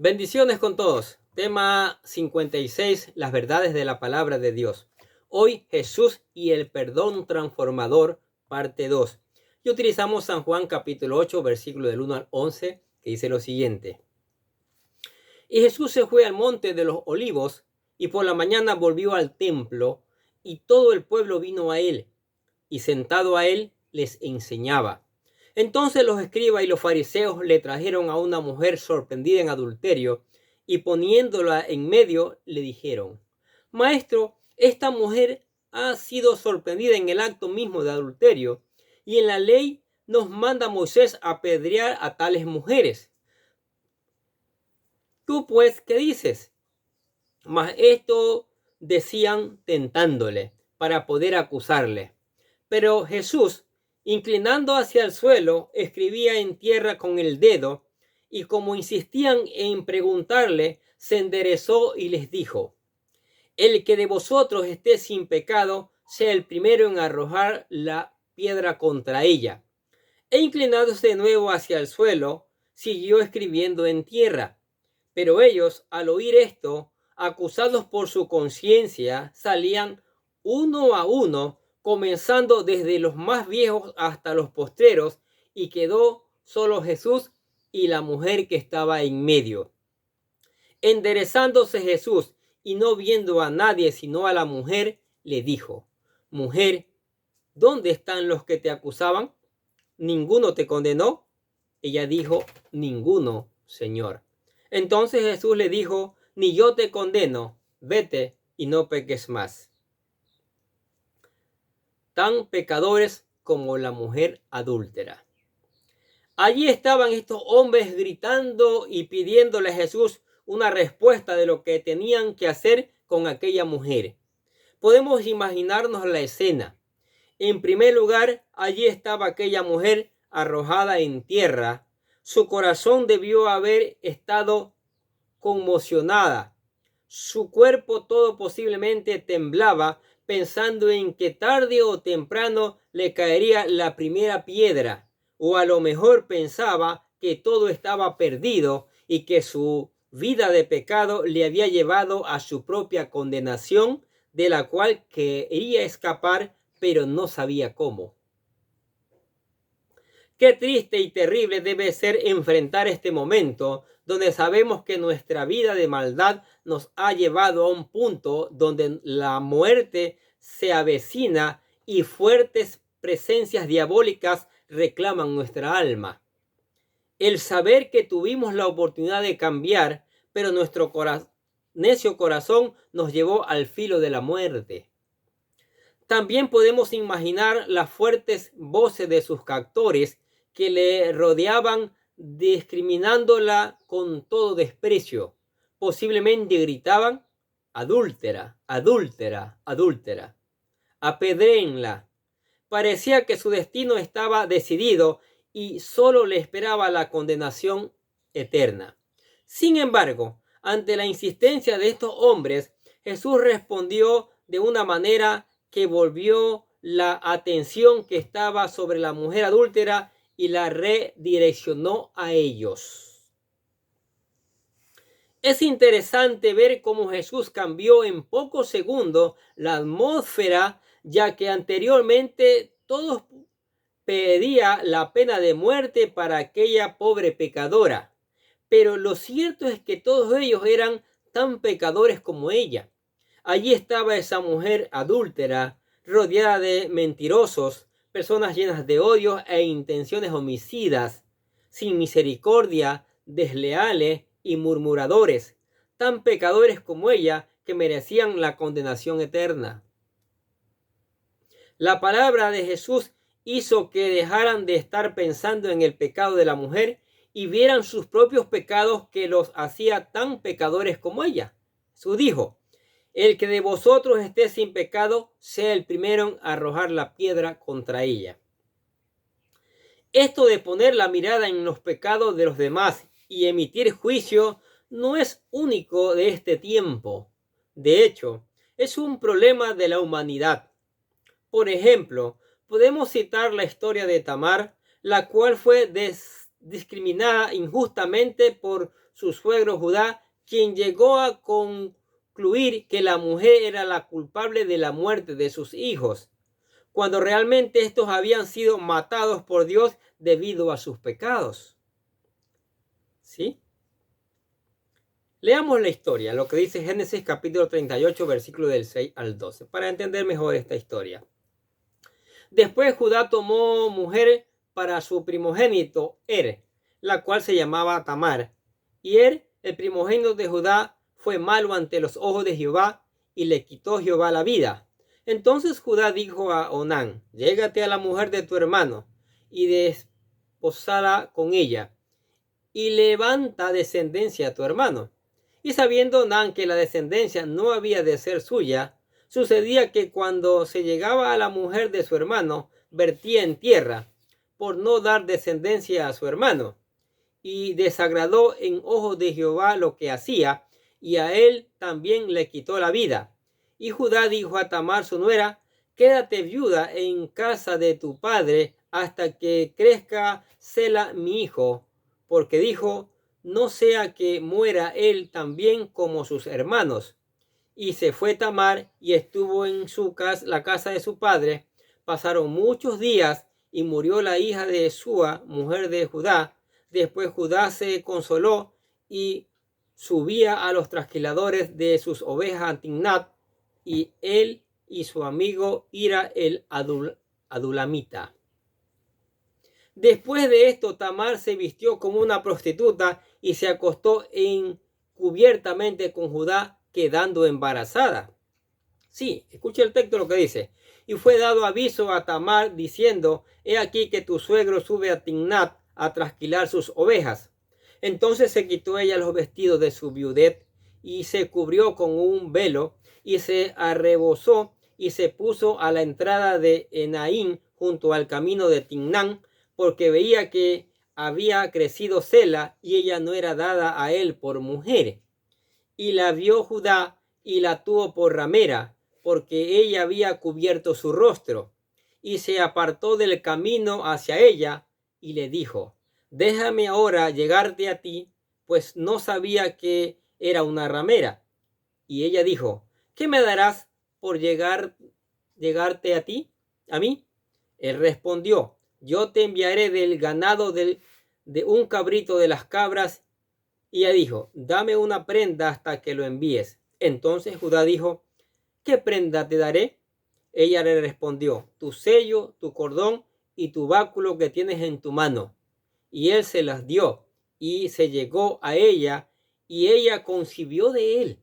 Bendiciones con todos. Tema 56, las verdades de la palabra de Dios. Hoy Jesús y el perdón transformador, parte 2. Y utilizamos San Juan capítulo 8, versículo del 1 al 11, que dice lo siguiente. Y Jesús se fue al monte de los olivos y por la mañana volvió al templo y todo el pueblo vino a él y sentado a él les enseñaba. Entonces los escribas y los fariseos le trajeron a una mujer sorprendida en adulterio y poniéndola en medio le dijeron: Maestro, esta mujer ha sido sorprendida en el acto mismo de adulterio y en la ley nos manda Moisés apedrear a tales mujeres. ¿Tú pues qué dices? Mas esto decían tentándole para poder acusarle. Pero Jesús, inclinando hacia el suelo, escribía en tierra con el dedo, y como insistían en preguntarle, se enderezó y les dijo: El que de vosotros esté sin pecado, sea el primero en arrojar la piedra contra ella. E inclinándose de nuevo hacia el suelo, siguió escribiendo en tierra. Pero ellos, al oír esto, acusados por su conciencia, salían uno a uno, comenzando desde los más viejos hasta los postreros, y quedó solo Jesús y la mujer que estaba en medio. Enderezándose Jesús y no viendo a nadie sino a la mujer, le dijo: Mujer, ¿dónde están los que te acusaban? ¿Ninguno te condenó? Ella dijo: Ninguno, Señor. Entonces Jesús le dijo: Ni yo te condeno, vete y no peques más. Tan pecadores como la mujer adúltera. Allí estaban estos hombres gritando y pidiéndole a Jesús una respuesta de lo que tenían que hacer con aquella mujer. Podemos imaginarnos la escena. En primer lugar, allí estaba aquella mujer arrojada en tierra. Su corazón debió haber estado conmocionada. Su cuerpo todo posiblemente temblaba, pensando en que tarde o temprano le caería la primera piedra, o a lo mejor pensaba que todo estaba perdido y que su vida de pecado le había llevado a su propia condenación, de la cual quería escapar, pero no sabía cómo. Qué triste y terrible debe ser enfrentar este momento donde sabemos que nuestra vida de maldad nos ha llevado a un punto donde la muerte se avecina y fuertes presencias diabólicas reclaman nuestra alma. El saber que tuvimos la oportunidad de cambiar, pero nuestro necio corazón nos llevó al filo de la muerte. También podemos imaginar las fuertes voces de sus captores que le rodeaban, discriminándola con todo desprecio. Posiblemente gritaban: adúltera, adúltera, adúltera. Apedréenla. Parecía que su destino estaba decidido y solo le esperaba la condenación eterna. Sin embargo, ante la insistencia de estos hombres, Jesús respondió de una manera que volvió la atención que estaba sobre la mujer adúltera y la redireccionó a ellos. Es interesante ver cómo Jesús cambió en pocos segundos la atmósfera, ya que anteriormente todos pedían la pena de muerte para aquella pobre pecadora. Pero lo cierto es que todos ellos eran tan pecadores como ella. Allí estaba esa mujer adúltera, rodeada de mentirosos, personas llenas de odio e intenciones homicidas, sin misericordia, desleales y murmuradores, tan pecadores como ella que merecían la condenación eterna. La palabra de Jesús hizo que dejaran de estar pensando en el pecado de la mujer y vieran sus propios pecados que los hacía tan pecadores como ella. Jesús dijo: El que de vosotros esté sin pecado, sea el primero en arrojar la piedra contra ella. Esto de poner la mirada en los pecados de los demás y emitir juicio no es único de este tiempo. De hecho, es un problema de la humanidad. Por ejemplo, podemos citar la historia de Tamar, la cual fue discriminada injustamente por su suegro Judá, quien llegó a concluir que la mujer era la culpable de la muerte de sus hijos, cuando realmente estos habían sido matados por Dios debido a sus pecados. ¿Sí? Leamos la historia, lo que dice Génesis capítulo 38, versículo del 6 al 12, para entender mejor esta historia. Después Judá tomó mujer para su primogénito, la cual se llamaba Tamar. Y el primogénito de Judá, fue malo ante los ojos de Jehová, y le quitó Jehová la vida. Entonces Judá dijo a Onán: llégate a la mujer de tu hermano, y desposala con ella, y levanta descendencia a tu hermano. Y sabiendo Onán que la descendencia no había de ser suya, sucedía que cuando se llegaba a la mujer de su hermano, vertía en tierra, por no dar descendencia a su hermano. Y desagradó en ojos de Jehová lo que hacía, y a él también le quitó la vida. Y Judá dijo a Tamar su nuera: quédate viuda en casa de tu padre hasta que crezca Sela mi hijo, porque dijo: no sea que muera él también como sus hermanos. Y se fue Tamar y estuvo en la casa de su padre. Pasaron muchos días y murió la hija de Súa, mujer de Judá. Después Judá se consoló y subía a los trasquiladores de sus ovejas a Timnat, y él y su amigo Hira el Adulamita. Después de esto, Tamar se vistió como una prostituta y se acostó encubiertamente con Judá, quedando embarazada. Sí, escuche el texto lo que dice. Y fue dado aviso a Tamar diciendo: he aquí que tu suegro sube a Timnat a trasquilar sus ovejas. Entonces se quitó ella los vestidos de su viudez y se cubrió con un velo y se arrebozó y se puso a la entrada de Enaín junto al camino de Timnán, porque veía que había crecido Sela y ella no era dada a él por mujer. Y la vio Judá y la tuvo por ramera, porque ella había cubierto su rostro. Y se apartó del camino hacia ella y le dijo: déjame ahora llegarte a ti, pues no sabía que era una ramera. Y ella dijo: ¿qué me darás por llegarte a mí? Él respondió: yo te enviaré del ganado de un cabrito de las cabras. Y ella dijo: dame una prenda hasta que lo envíes. Entonces Judá dijo: ¿qué prenda te daré? Ella le respondió: tu sello, tu cordón y tu báculo que tienes en tu mano. Y él se las dio, y se llegó a ella, y ella concibió de él.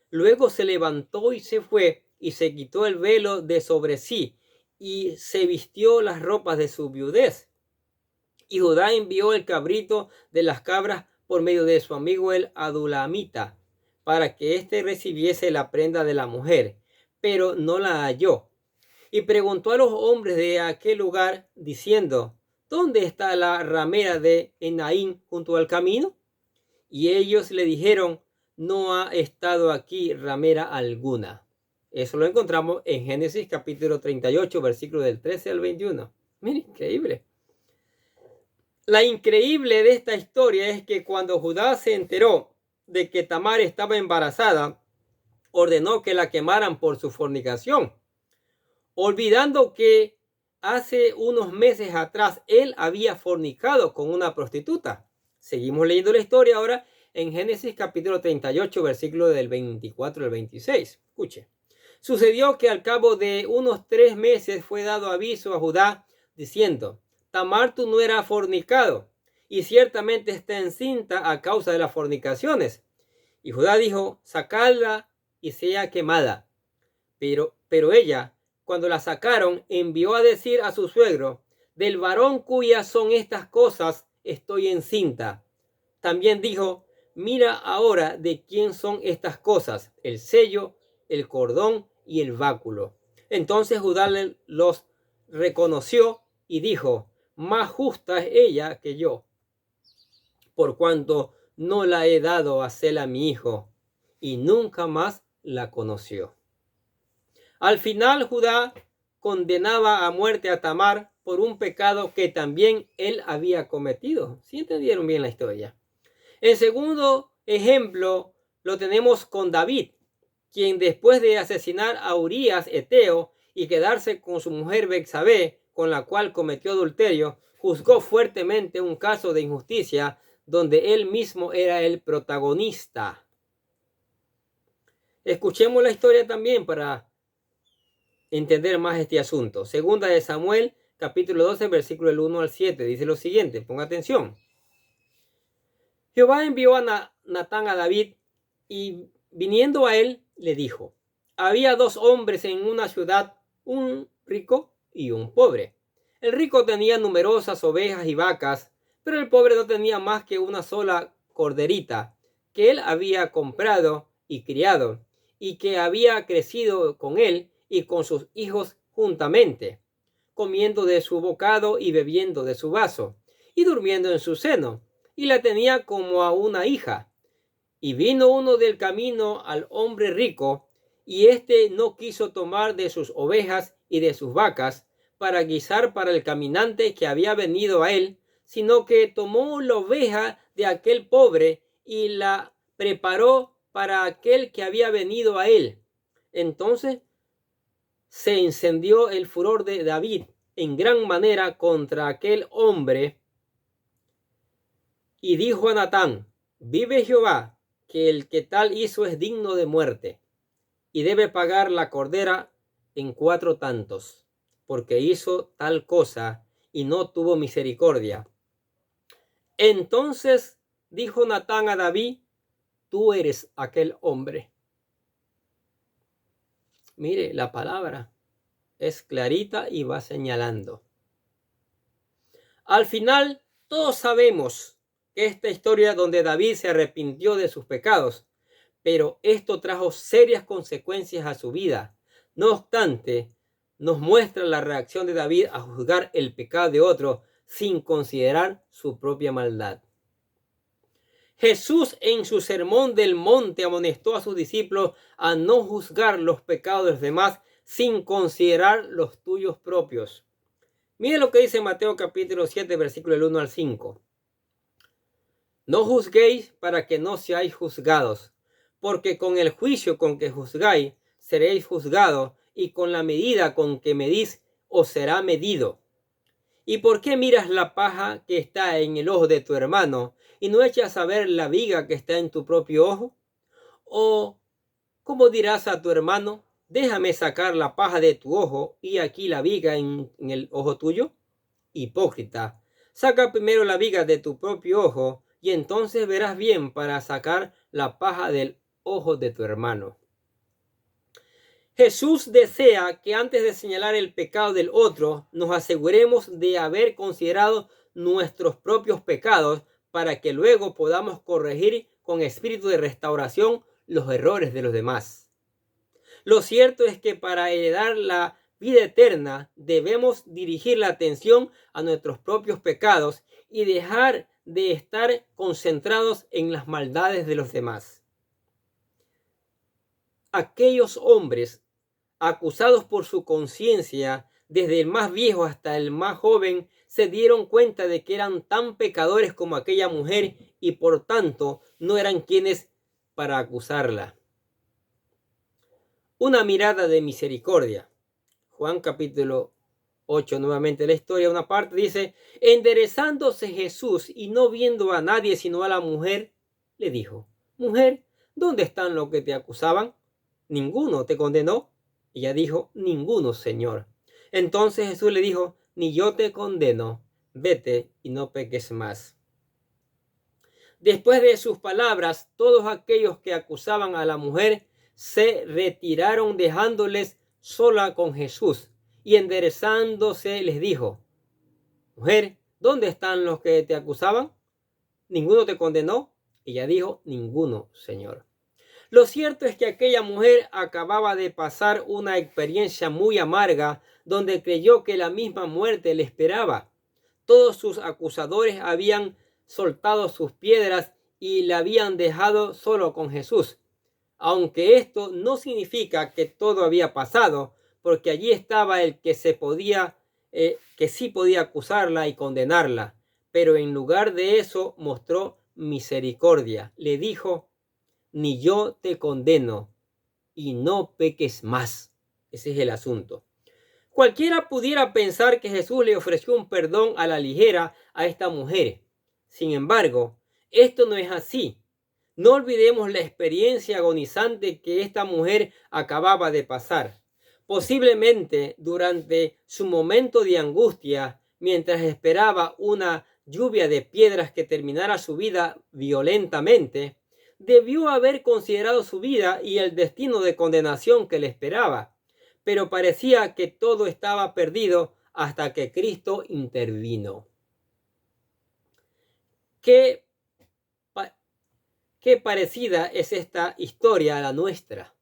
Luego se levantó y se fue, y se quitó el velo de sobre sí, y se vistió las ropas de su viudez. Y Judá envió el cabrito de las cabras por medio de su amigo el Adulamita, para que éste recibiese la prenda de la mujer, pero no la halló. Y preguntó a los hombres de aquel lugar, diciendo: ¿dónde está la ramera de Enaín junto al camino? Y ellos le dijeron: no ha estado aquí ramera alguna. Eso lo encontramos en Génesis capítulo 38, versículos del 13 al 21. Miren, increíble. La increíble de esta historia es que cuando Judá se enteró de que Tamar estaba embarazada, ordenó que la quemaran por su fornicación, olvidando que hace unos meses atrás él había fornicado con una prostituta. Seguimos leyendo la historia ahora en Génesis capítulo 38, versículo del 24 al 26. Escuche. Sucedió que al cabo de unos 3 meses fue dado aviso a Judá diciendo: Tamar tu nuera ha fornicado, y ciertamente está encinta a causa de las fornicaciones. Y Judá dijo: sacadla y sea quemada. Pero ella, cuando la sacaron, envió a decir a su suegro: del varón cuyas son estas cosas estoy encinta. También dijo: mira ahora de quién son estas cosas, el sello, el cordón y el báculo. Entonces Judá los reconoció y dijo: más justa es ella que yo, por cuanto no la he dado a Sela mi hijo. Y nunca más la conoció. Al final Judá condenaba a muerte a Tamar por un pecado que también él había cometido. ¿Sí entendieron bien la historia? El segundo ejemplo lo tenemos con David, quien después de asesinar a Urías Eteo y quedarse con su mujer Betsabé, con la cual cometió adulterio, juzgó fuertemente un caso de injusticia donde él mismo era el protagonista. Escuchemos la historia también para entender más este asunto. Segunda de Samuel, capítulo 12, versículo del 1 al 7, dice lo siguiente, ponga atención. Jehová envió a Natán a David y viniendo a él le dijo, había dos hombres en una ciudad, un rico y un pobre. El rico tenía numerosas ovejas y vacas, pero el pobre no tenía más que una sola corderita que él había comprado y criado, y que había crecido con él y con sus hijos juntamente, comiendo de su bocado y bebiendo de su vaso, y durmiendo en su seno, y la tenía como a una hija. Y vino uno del camino al hombre rico, y éste no quiso tomar de sus ovejas y de sus vacas para guisar para el caminante que había venido a él, sino que tomó la oveja de aquel pobre y la preparó para aquel que había venido a él. Entonces se encendió el furor de David en gran manera contra aquel hombre, y dijo a Natán, vive Jehová, que el que tal hizo es digno de muerte, y debe pagar la cordera en 4 tantos, porque hizo tal cosa y no tuvo misericordia. Entonces dijo Natán a David, tú eres aquel hombre. Mire, la palabra es clarita y va señalando. Al final, todos sabemos que esta historia donde David se arrepintió de sus pecados, pero esto trajo serias consecuencias a su vida. No obstante, nos muestra la reacción de David a juzgar el pecado de otro sin considerar su propia maldad. Jesús en su sermón del monte amonestó a sus discípulos a no juzgar los pecados de los demás sin considerar los tuyos propios. Mire lo que dice Mateo capítulo 7, versículo del 1 al 5. No juzguéis para que no seáis juzgados, porque con el juicio con que juzgáis seréis juzgados, y con la medida con que medís os será medido. ¿Y por qué miras la paja que está en el ojo de tu hermano y no echas a ver la viga que está en tu propio ojo? ¿O cómo dirás a tu hermano, déjame sacar la paja de tu ojo y aquí la viga en el ojo tuyo? Hipócrita, saca primero la viga de tu propio ojo y entonces verás bien para sacar la paja del ojo de tu hermano. Jesús desea que antes de señalar el pecado del otro, nos aseguremos de haber considerado nuestros propios pecados para que luego podamos corregir con espíritu de restauración los errores de los demás. Lo cierto es que para heredar la vida eterna debemos dirigir la atención a nuestros propios pecados y dejar de estar concentrados en las maldades de los demás. Aquellos hombres acusados por su conciencia, desde el más viejo hasta el más joven, se dieron cuenta de que eran tan pecadores como aquella mujer y por tanto no eran quienes para acusarla. Una mirada de misericordia. Juan capítulo 8, nuevamente la historia, una parte dice, enderezándose Jesús y no viendo a nadie sino a la mujer, le dijo, mujer, ¿dónde están los que te acusaban? ¿Ninguno te condenó? Ella dijo, ninguno, Señor. Entonces Jesús le dijo, ni yo te condeno, vete y no peques más. Después de sus palabras, todos aquellos que acusaban a la mujer se retiraron dejándoles sola con Jesús, y enderezándose les dijo, mujer, ¿dónde están los que te acusaban? ¿Ninguno te condenó? Ella dijo, ninguno, Señor. Lo cierto es que aquella mujer acababa de pasar una experiencia muy amarga donde creyó que la misma muerte le esperaba. Todos sus acusadores habían soltado sus piedras y la habían dejado solo con Jesús. Aunque esto no significa que todo había pasado, porque allí estaba el que se podía que sí podía acusarla y condenarla, pero en lugar de eso mostró misericordia. Le dijo: ni yo te condeno, y no peques más. Ese es el asunto. Cualquiera pudiera pensar que Jesús le ofreció un perdón a la ligera a esta mujer. Sin embargo, esto no es así. No olvidemos la experiencia agonizante que esta mujer acababa de pasar. Posiblemente durante su momento de angustia, mientras esperaba una lluvia de piedras que terminara su vida violentamente, debió haber considerado su vida y el destino de condenación que le esperaba. Pero parecía que todo estaba perdido hasta que Cristo intervino. ¿Qué Qué parecida es esta historia a la nuestra,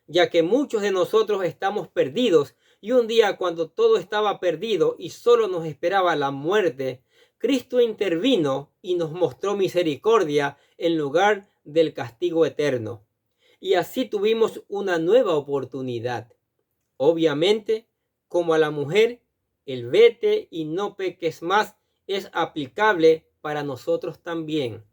ya que muchos de nosotros estamos perdidos y un día, cuando todo estaba perdido y solo nos esperaba la muerte, Cristo intervino y nos mostró misericordia en lugar del castigo eterno. Y así tuvimos una nueva oportunidad. Obviamente, como a la mujer, el vete y no peques más es aplicable para nosotros también.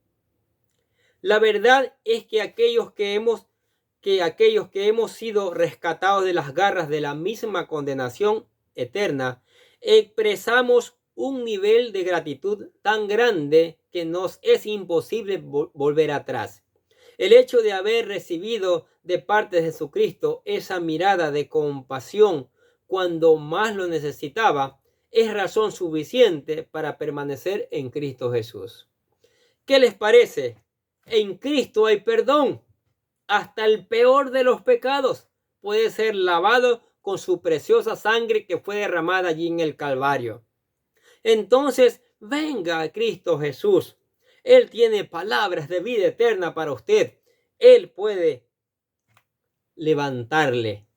La verdad es que aquellos que hemos sido rescatados de las garras de la misma condenación eterna, expresamos un nivel de gratitud tan grande que nos es imposible volver atrás. El hecho de haber recibido de parte de Jesucristo esa mirada de compasión cuando más lo necesitaba es razón suficiente para permanecer en Cristo Jesús. ¿Qué les parece? En Cristo hay perdón. Hasta el peor de los pecados puede ser lavado con su preciosa sangre que fue derramada allí en el Calvario. Entonces, venga a Cristo Jesús. Él tiene palabras de vida eterna para usted. Él puede levantarle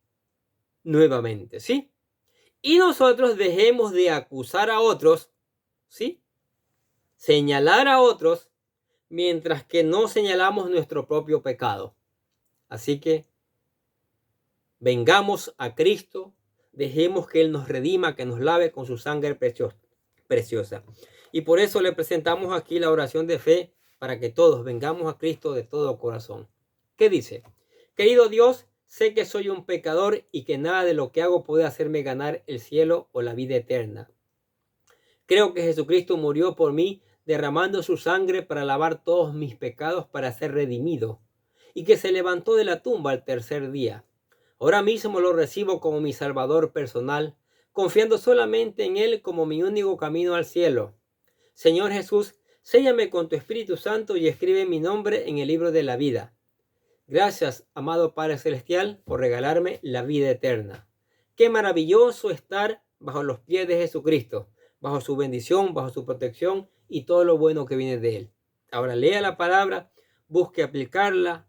nuevamente, ¿sí? Y nosotros dejemos de acusar a otros, ¿sí? Señalar a otros, mientras que no señalamos nuestro propio pecado. Así que vengamos a Cristo, dejemos que Él nos redima, que nos lave con su sangre preciosa. Y por eso le presentamos aquí la oración de fe para que todos vengamos a Cristo de todo corazón. ¿Qué dice? Querido Dios, sé que soy un pecador y que nada de lo que hago puede hacerme ganar el cielo o la vida eterna. Creo que Jesucristo murió por mí, derramando su sangre para lavar todos mis pecados, para ser redimido, y que se levantó de la tumba al tercer día. Ahora mismo lo recibo como mi Salvador personal, confiando solamente en Él como mi único camino al cielo. Señor Jesús, séllame con tu Espíritu Santo y escribe mi nombre en el libro de la vida. Gracias, amado Padre Celestial, por regalarme la vida eterna. Qué maravilloso estar bajo los pies de Jesucristo, bajo su bendición, bajo su protección y todo lo bueno que viene de Él. Ahora lea la palabra, busque aplicarla,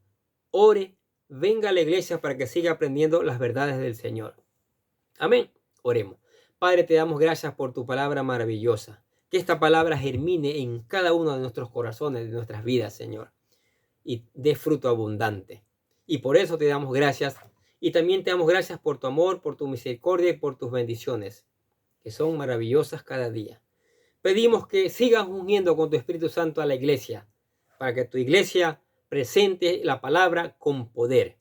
ore, venga a la iglesia para que siga aprendiendo las verdades del Señor. Amén. Oremos. Padre, te damos gracias por tu palabra maravillosa. Que esta palabra germine en cada uno de nuestros corazones, de nuestras vidas, Señor, y dé fruto abundante. Y por eso te damos gracias. Y también te damos gracias por tu amor, por tu misericordia y por tus bendiciones, que son maravillosas cada día. Pedimos que sigas uniendo con tu Espíritu Santo a la iglesia, para que tu iglesia presente la palabra con poder.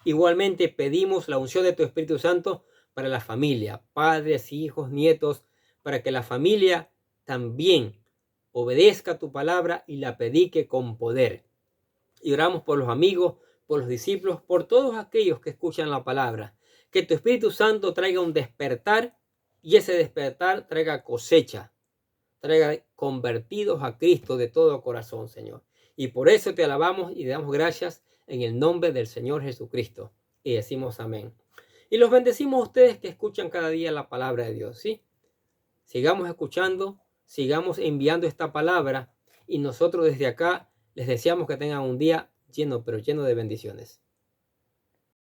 Igualmente pedimos la unción de tu Espíritu Santo para la familia, padres, hijos, nietos, para que la familia también obedezca tu palabra y la predique con poder. Y oramos por los amigos, por los discípulos, por todos aquellos que escuchan la palabra. Que tu Espíritu Santo traiga un despertar y ese despertar traiga cosecha, traiga convertidos a Cristo de todo corazón, Señor. Y por eso te alabamos y te damos gracias en el nombre del Señor Jesucristo. Y decimos amén. Y los bendecimos a ustedes que escuchan cada día la palabra de Dios, ¿sí? Sigamos escuchando, sigamos enviando esta palabra y nosotros desde acá les deseamos que tengan un día lleno, pero lleno de bendiciones.